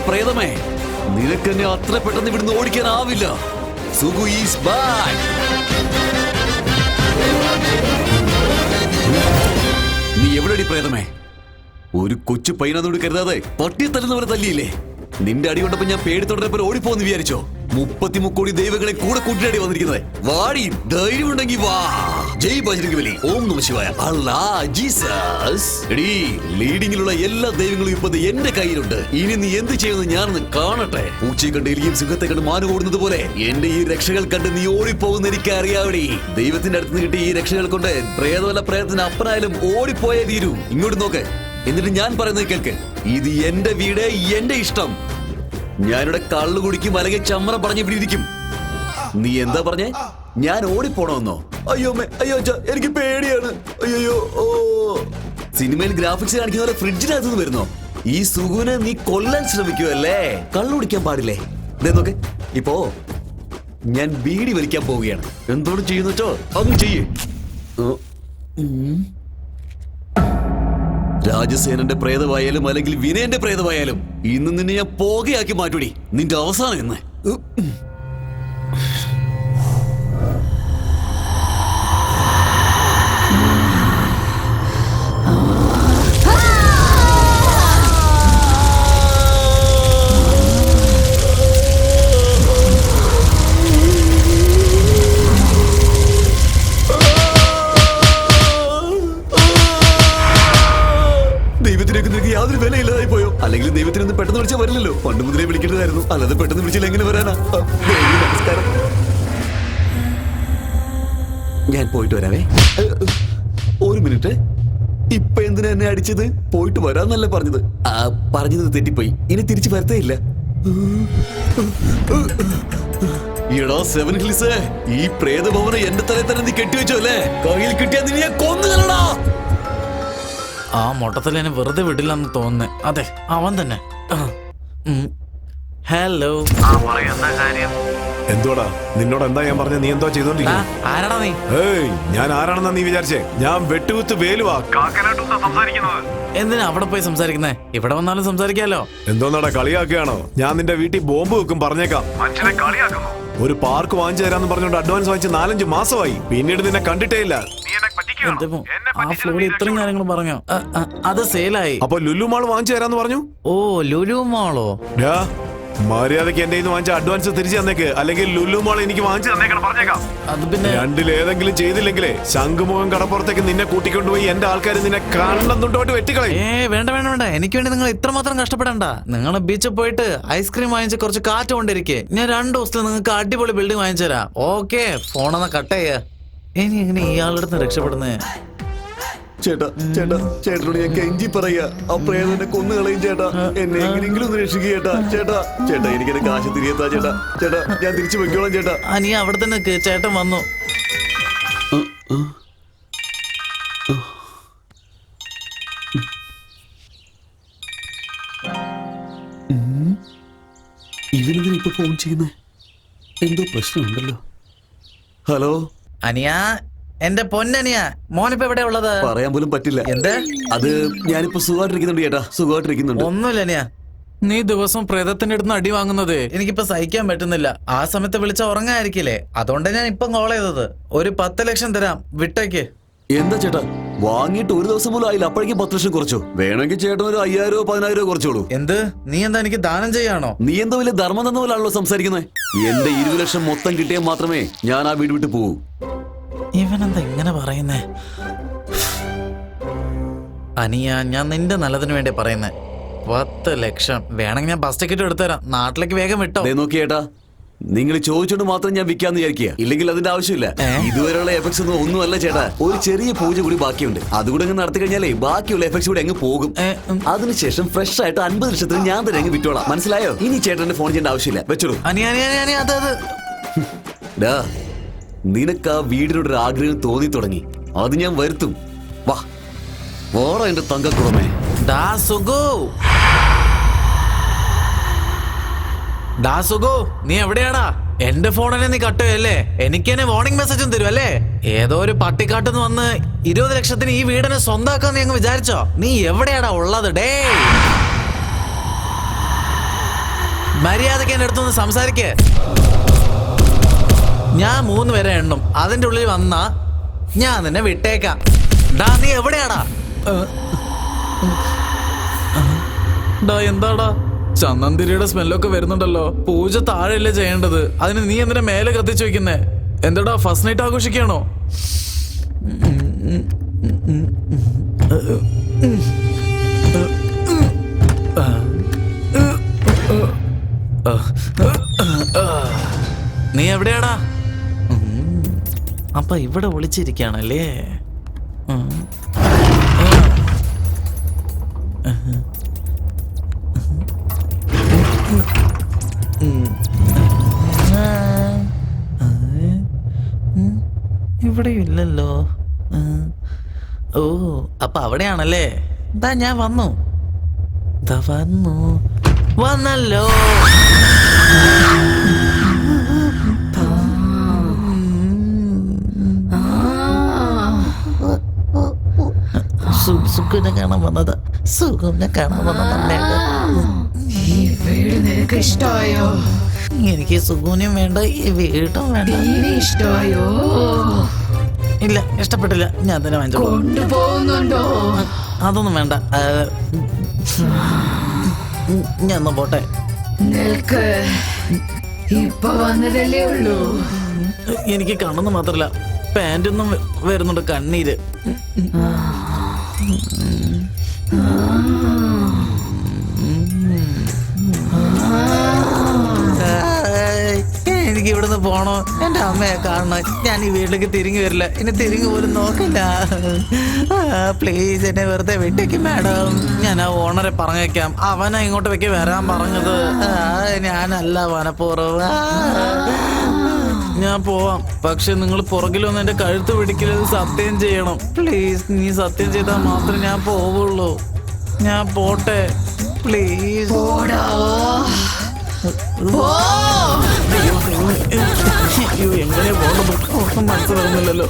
പ്രേതമേ, നിനക്കെന്നെ അത്ര പെട്ടെന്ന് ഇവിടുന്ന് ഓടിക്കാനാവില്ല. Sugu is back. നീ എവിടെടി പ്രേതമേ? ഒരു കൊച്ചു പയ്യനോട് കരുതാതെ പട്ടിയെ തല്ലുന്നവരെ തല്ലിയില്ലേ? നിന്റെ അടി കൊണ്ടപ്പോ ഞാൻ പേടിത്തോടെ ഓടിപ്പോന്ന് വിചാരിച്ചോ? 33 കോടി ദൈവങ്ങളെ കൂടെ കൂട്ടിയാടി വന്നിരിക്കുന്നത്. വാടി, ധൈര്യം ഉണ്ടെങ്കിൽ വാ. ജയ് ബജ്രംഗബലി, ഓം നമഃ ശിവായ, അല്ലാ ജീസസ്. എടീ, ലീഡിങ്ങിലുള്ള എല്ലാ ദൈവങ്ങളും ഇപ്പൊ എന്റെ കയ്യിലുണ്ട്. ഇനി നീ എന്ത് ചെയ്യുമെന്ന് ഞാനൊന്ന് കാണട്ടെ. പൂച്ചയെ കണ്ട് എലിയും സിംഹത്തെ കണ്ട് മാനം ഓടുന്നത് പോലെ എന്റെ ഈ രക്ഷകൾ കണ്ട് നീ ഓടിപ്പോകുന്ന എനിക്ക് അറിയാവടി. ദൈവത്തിന്റെ അടുത്ത് നിന്ന് കിട്ടിയ ഈ രക്ഷകൾ കൊണ്ട് പ്രേതമല്ല പ്രേതത്തിന് അപ്പനായാലും ഓടിപ്പോയേ തീരൂ. ഇങ്ങോട്ട് നോക്ക്, എന്നിട്ട് ഞാൻ പറയുന്നത് കേൾക്ക്. ഇത് എന്റെ വീട്, എന്റെ ഇഷ്ടം. ഞാനിവിടെ കള്ളു കുടിക്കും അല്ലെങ്കിൽ ചമ്മറം പറഞ്ഞ് ഇവിടെ ഇരിക്കും. നീ എന്താ പറഞ്ഞേ? ഞാൻ ഓടിപ്പോണമെന്നോ? അയ്യോ അയ്യോ എനിക്ക് പേടിയാണ്. അയ്യോ ഓ, സിനിമയിൽ ഗ്രാഫിക്സ് കാണിക്കുന്ന പോലെ ഫ്രിഡ്ജിനകത്തുനിന്ന് വരുന്നോ? ഈ സുഗുനെ നീ കൊല്ലാൻ ശ്രമിക്കുവല്ലേ? കള്ളു കുടിക്കാൻ പാടില്ലേ? നോക്കെ, ഇപ്പോ ഞാൻ ബീഡി വലിക്കാൻ പോവുകയാണ്. എന്തോട് ചെയ്യുന്ന വെച്ചോ അങ്ങ് ചെയ്യേ. രാജസേനന്റെ പ്രേതമായാലും അല്ലെങ്കിൽ വിനയന്റെ പ്രേതമായാലും ഇന്ന് നിന്നെ ഞാൻ പോകയാക്കി മാറ്റൂടി. നിന്റെ അവസാനം എന്ന് യാതൊരു വിലയില്ലാതായി പോയോ? അല്ലെങ്കിൽ ദൈവത്തിനൊന്നും പെട്ടെന്ന് വിളിച്ചാൽ വരില്ലല്ലോ. പണ്ട് മുതലേ വിളിക്കേണ്ടതായിരുന്നു, അല്ലാതെ പെട്ടെന്ന് വിളിച്ചില്ല എങ്ങനെ വരാനാ? നമസ്കാരം, ഞാൻ പോയിട്ട് വരാവേ. ഒരു മിനിറ്റ്, ഇപ്പൊ എന്തിനാ എന്നെ അടിച്ചത്? പോയിട്ട് വരാന്നല്ലേ പറഞ്ഞത്? പറഞ്ഞത് തെറ്റിപ്പോയി, ഇനി തിരിച്ചു വരത്തേ ഇല്ല. ഈടോ സെവൻ ഹിൽസ്, ഈ പ്രേതഭവനം എന്റെ തലയിൽ തന്നെ നീ കെട്ടിവെച്ചോ അല്ലേ? കയ്യിൽ കിട്ടിയാ നീ ഞാൻ കൊന്നുകളടാ. ആ മൊട്ടത്തിൽ എന്നെ വെറുതെ വിടില്ലെന്ന് തോന്നുന്നേ. അതെ, അവൻ തന്നെ. ഹലോ, എന്തോടാ നിന്നോട് എന്താ ഞാൻ പറഞ്ഞ? നീ എന്തോ ചെയ്തോണ്ടിരിക്കും? ആരാടാ നീ? ഏയ്, ഞാൻ ആരാണെന്നാ നീ വിചാരിച്ചേ? ഞാൻ വെട്ടുകുത്ത് വേലുവാ. എന്തിനാ അവിടെ പോയി സംസാരിക്കുന്നേ? ഇവിടെ വന്നാലും സംസാരിക്കാലോ. എന്തോന്നാടാ, കളിയാക്കുകയാണോ? ഞാൻ നിന്റെ വീട്ടിൽ ബോംബ് വെക്കും, പറഞ്ഞേക്കാം. ഒരു പാർക്ക് വാങ്ങിച്ചു തരാന്ന് പറഞ്ഞോണ്ട് അഡ്വാൻസ് വാങ്ങിച്ച് 4-5 മാസമായി. പിന്നീട് നിന്നെ കണ്ടിട്ടേ ഇല്ല. ആ ഫ്ലോറിൽ ഇത്രയും കാര്യങ്ങൾ പറഞ്ഞോ? അത് സെയിലായി. അപ്പൊ ലുലു മാൾ വാങ്ങിച്ചു തരാന്ന് പറഞ്ഞു. ഓ, ലുലു മാളോ? മര്യാദക്ക് എന്റെ വാങ്ങിച്ച അഡ്വാൻസ് തിരിച്ചു തന്നേക്ക്, അല്ലെങ്കിൽ ലുലു മാൾ എനിക്ക് വാങ്ങിച്ചു തന്നേക്കണം, പറഞ്ഞേക്കാം. അത് പിന്നെ രണ്ടിലേതെങ്കിലും ചെയ്തില്ലെങ്കിലേ ശംഖുമുഖം കടപ്പുറത്തേക്ക് നിന്നെ കൂട്ടിക്കൊണ്ടുപോയി എന്റെ ആൾക്കാർ നിന്നെ കണ്ടെന്നുണ്ടോട്ട് വെട്ടിക്കളയും. വേണ്ട വേണ്ട വേണ്ട, എനിക്ക് വേണ്ടി നിങ്ങൾ ഇത്രമാത്രം കഷ്ടപ്പെടണ്ട. നിങ്ങൾ ബീച്ചിൽ പോയിട്ട് ഐസ്ക്രീം വാങ്ങിച്ച് കുറച്ച് കാറ്റ് കൊണ്ടിരിക്കേ. ഞാൻ 2 ദിവസത്തിൽ നിങ്ങൾക്ക് അടിപൊളി ബിൽഡിംഗ് വാങ്ങിച്ചു തരാം. ഓക്കെ, ഫോണെന്നാ കട്ട് ചെയ്യാ. ഇനി എങ്ങനെ ഇയാളുടെ അടുത്ത് രക്ഷപ്പെടുന്നേ? ചേട്ടാ ചേട്ടാ, ചേട്ടനോട് ഞാൻ കെഞ്ചി പറയാ, ആ പ്രേതനെ കൊന്നു കളയും ചേട്ടാ. എന്നെ എങ്ങനെയെങ്കിലും ഒന്ന് രക്ഷിക്കുക ചേട്ടാ. ചേട്ടാ ചേട്ടാ, എനിക്കെന്റെ കാശ് തിരികെത്താ ചേട്ടാ. ചേട്ടാ, ഞാൻ തിരിച്ചു വെക്കോളാം ചേട്ടാ. നീ അവിടെ തന്നെ ചേട്ടൻ വന്നു. ഇവനെന്തിനാ ഇപ്പൊ ഫോൺ ചെയ്യുന്നേ? എന്തോ പ്രശ്നമുണ്ടല്ലോ. ഹലോ അനിയാ, എന്റെ പൊന്നനിയാ, മോനിപ്പോ എവിടെ ഉള്ളത്? പറയാൻ പോലും പറ്റില്ല. എന്ത്? അത് ഞാനിപ്പോ സുഖമായിട്ടിരിക്കുന്നുണ്ട് ചേട്ടാ, സുഖമായിട്ടിരിക്കുന്നുണ്ട്. ഒന്നുമില്ല അനിയാ, നീ ദിവസം പ്രേതത്തിന്റെ അടുത്ത് അടി വാങ്ങുന്നത് എനിക്കിപ്പോ സഹിക്കാൻ പറ്റുന്നില്ല. ആ സമയത്ത് വിളിച്ച ഉറങ്ങായിരിക്കില്ലേ, അതുകൊണ്ട് ഞാൻ ഇപ്പം കോൾ ചെയ്തത്. ഒരു 10 ലക്ഷം തരാം, വിട്ടേക്ക്. എന്താ ചേട്ടാ, വാങ്ങിയിട്ട് 1 ദിവസം പോലും ആയില്ല, അപ്പോഴേക്കും 10 ലക്ഷം കുറച്ചു. വേണമെങ്കിൽ ചേട്ടൻ ഒരു 5000-10,000 കുറച്ചോളൂ. എന്ത്? നീ എന്താ എനിക്ക് ദാനം ചെയ്യാണോ? നീ എന്തോ വലിയ ധർമ്മം തന്ന പോലാണല്ലോ സംസാരിക്കുന്നത്. എന്റെ 20 ലക്ഷം മൊത്തം കിട്ടിയാൽ മാത്രമേ ഞാൻ ആ വീട് വിട്ട് പോകൂ. ഇവനെന്താ ഇങ്ങനെ പറയുന്നേ? അനിയ, ഞാൻ നിന്റെ നല്ലതിന് വേണ്ടി പറയുന്നേ. 10 ലക്ഷം വേണമെങ്കിൽ ഞാൻ ബസ് ടിക്കറ്റ് എടുത്തുതരാം, നാട്ടിലേക്ക് വേഗം വിട്ടോ. നോക്കിയേട്ടാ, നിങ്ങൾ ചോദിച്ചോണ്ട് മാത്രം ഞാൻ വിൽക്കാന്ന് വിചാരിക്കുക, ഇല്ലെങ്കിൽ അതിന്റെ ആവശ്യമില്ല. ഇതുവരെയുള്ള എഫക്ട്സ് ഒന്നുമല്ല ചേട്ടാ, ഒരു ചെറിയ പൂജ കൂടി ബാക്കിയുണ്ട്. അതുകൂടെ അങ്ങ് നടത്തി കഴിഞ്ഞാലേ ബാക്കിയുള്ള എഫക്ട്സ് കൂടെ അങ്ങ് പോകും. അതിനുശേഷം ഫ്രഷ് ആയിട്ട് 50 ലക്ഷത്തിന് ഞാൻ തന്നെ അങ്ങ് വിറ്റോളാം, മനസ്സിലായോ? ഇനി ചേട്ടന്റെ ഫോൺ ചെയ്യേണ്ട ആവശ്യമില്ല, വെച്ചോളൂ. നിനക്ക് ആ വീടിനോടൊരു ആഗ്രഹം തോന്നി തുടങ്ങി, അത് ഞാൻ വരുത്തും. വാ വാടാ എന്റെ തങ്കക്കുറമേ. നീ എവിടെയാടാ? എന്റെ ഫോണിനെ നീ കട്ടുകയല്ലേ? എനിക്ക് തന്നെ വാർണിംഗ് മെസ്സേജും തരും അല്ലേ? ഏതോ ഒരു പട്ടിക്കാട്ടിന്ന് വന്ന് 20 ലക്ഷത്തിന് ഈ വീടിനെ സ്വന്തമാക്കാൻ നീ അങ്ങ് വിചാരിച്ചോ? നീ എവിടെയാടാ ഉള്ളത്? മര്യാദക്ക് എന്റെ അടുത്തൊന്ന് സംസാരിക്കേ. ഞാൻ 3 പേരെ എണ്ണും. അതിന്റെ ഉള്ളിൽ വന്നാ ഞാൻ നിന്നെ വിട്ടേക്കാം. ഡാ നീ എവിടെയാടാ? ഡാ എന്താടാ ചന്ദനത്തിരിയുടെ സ്മെല്ലൊക്കെ വരുന്നുണ്ടല്ലോ. പൂജ താഴെയല്ലേ ചെയ്യേണ്ടത്, അതിന് നീ എന്തിനാ മേലെ കത്തിച്ചു വെക്കുന്നേ? എന്താടാ ഫസ്റ്റ് നൈറ്റ് ആഘോഷിക്കുകയാണോ? നീ എവിടെയാടാ? അപ്പൊ ഇവിടെ വിളിച്ചിരിക്കുകയാണല്ലേ. ഇവിടെ ഇല്ലല്ലോ. ഓ അപ്പൊ അവിടെയാണല്ലേ. ദാ ഞാൻ വന്നു. ദാ വന്നല്ലോ. സുഖുനെ കാണാൻ വന്നതാ. സുഖുനെ കാണാൻ വന്നതല്ലേ. ഈ വീട് നിനക്ക് ഇഷ്ടമായോ? എനിക്ക് സുഖൂനും വേണ്ട, ഈ വീടും വേണ്ട. തീരെ ഇഷ്ടമായോ? ഇല്ല, ഇഷ്ടപ്പെട്ടില്ല. ഞാൻ തന്നെ വാങ്ങിച്ചോ. കൊണ്ടുപോകുന്നുണ്ടോ? അതൊന്നും വേണ്ട. ഞാൻ ഒന്ന് പോട്ടെ. നിൽക്ക്, ഇപ്പൊ വന്നതല്ലേ ഉള്ളൂ. എനിക്ക് കണ്ണെന്ന് മാത്രല്ല പാൻറ്റൊന്നും വരുന്നുണ്ട്, കണ്ണീര്. എനിക്ക് ഇവിടുന്ന് പോണോ? എന്റെ അമ്മയെ കാണണം. ഞാൻ ഈ വീട്ടിലേക്ക് തിരിഞ്ഞു വരില്ല. ഇനി തിരിഞ്ഞു പോലും നോക്കില്ല. പ്ലീസ് എന്നെ വെറുതെ വിട്ടേക്ക് മാഡം. ഞാൻ ആ ഓണറെ പറഞ്ഞേക്കാം. അവനാ ഇങ്ങോട്ട് വെക്ക് വരാൻ പറഞ്ഞത്. ഞാനല്ല മനപ്പൂർവ്വം. ഞാൻ പോവാം. പക്ഷെ നിങ്ങൾ പുറകിൽ വന്ന് എന്റെ കഴുത്ത് പിടിക്കരുത്. സത്യം ചെയ്യണം പ്ലീസ്. നീ സത്യം ചെയ്താൽ മാത്രമേ ഞാൻ പോവുള്ളൂ. ഞാൻ പോട്ടെ പ്ലീസ്. പോടാ. എങ്ങനെ പോകണം മനസ്സിലാവുന്നില്ലല്ലോ.